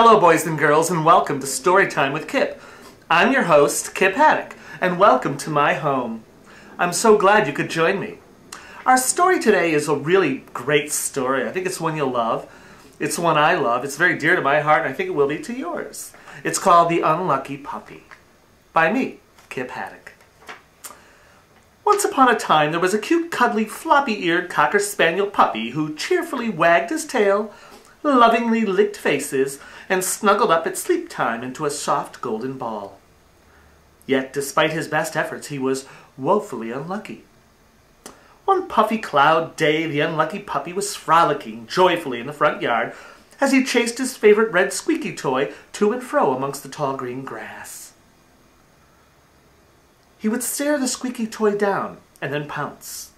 Hello boys and girls, and welcome to Storytime with Kip. I'm your host, Kip Haddock, and welcome to my home. I'm so glad you could join me. Our story today is a really great story. I think it's one you'll love. It's one I love. It's very dear to my heart, and I think it will be to yours. It's called The Unlucky Puppy, by me, Kip Haddock. Once upon a time, there was a cute, cuddly, floppy-eared Cocker Spaniel puppy who cheerfully wagged his tail, lovingly licked faces, and snuggled up at sleep time into a soft golden ball. Yet, despite his best efforts, he was woefully unlucky. One puffy cloud day, the unlucky puppy was frolicking joyfully in the front yard as he chased his favorite red squeaky toy to and fro amongst the tall green grass. He would stare the squeaky toy down and then pounce.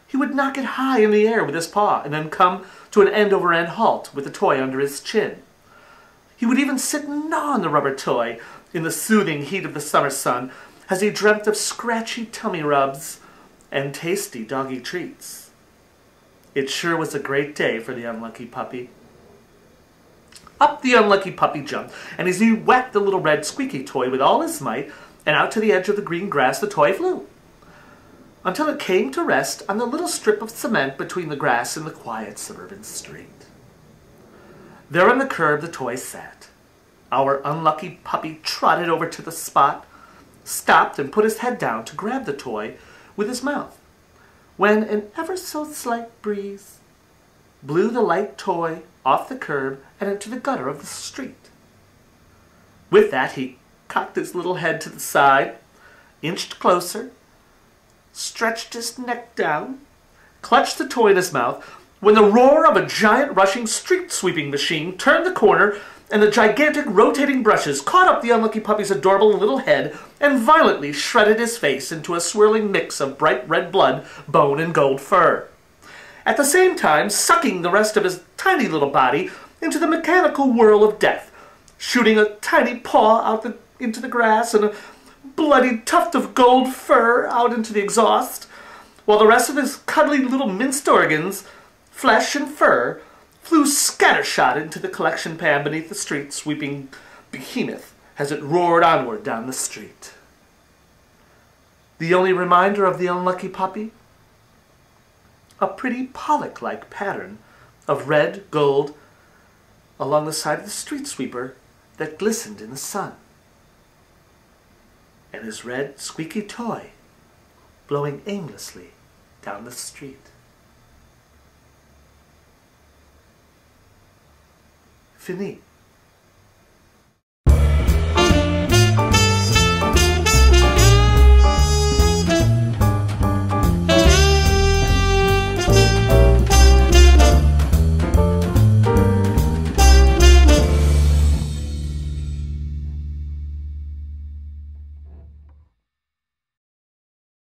He would knock it high in the air with his paw and then come to an end-over-end halt with the toy under his chin. He would even sit and gnaw on the rubber toy in the soothing heat of the summer sun as he dreamt of scratchy tummy rubs and tasty doggy treats. It sure was a great day for the unlucky puppy. Up the unlucky puppy jumped, and as he whacked the little red squeaky toy with all his might, and out to the edge of the green grass the toy flew, until it came to rest on the little strip of cement between the grass and the quiet suburban street. There on the curb the toy sat. Our unlucky puppy trotted over to the spot, stopped and put his head down to grab the toy with his mouth, when an ever so slight breeze blew the light toy off the curb and into the gutter of the street. With that he cocked his little head to the side, inched closer, stretched his neck down, clutched the toy in his mouth, when the roar of a giant rushing street-sweeping machine turned the corner and the gigantic rotating brushes caught up the unlucky puppy's adorable little head and violently shredded his face into a swirling mix of bright red blood, bone, and gold fur, at the same time sucking the rest of his tiny little body into the mechanical whirl of death, shooting a tiny paw out into the grass and a bloody tuft of gold fur out into the exhaust, while the rest of his cuddly little minced organs, flesh and fur, flew scattershot into the collection pan beneath the street-sweeping behemoth as it roared onward down the street. The only reminder of the unlucky puppy? A pretty Pollock-like pattern of red gold along the side of the street sweeper that glistened in the sun, and his red squeaky toy blowing aimlessly down the street. Fini.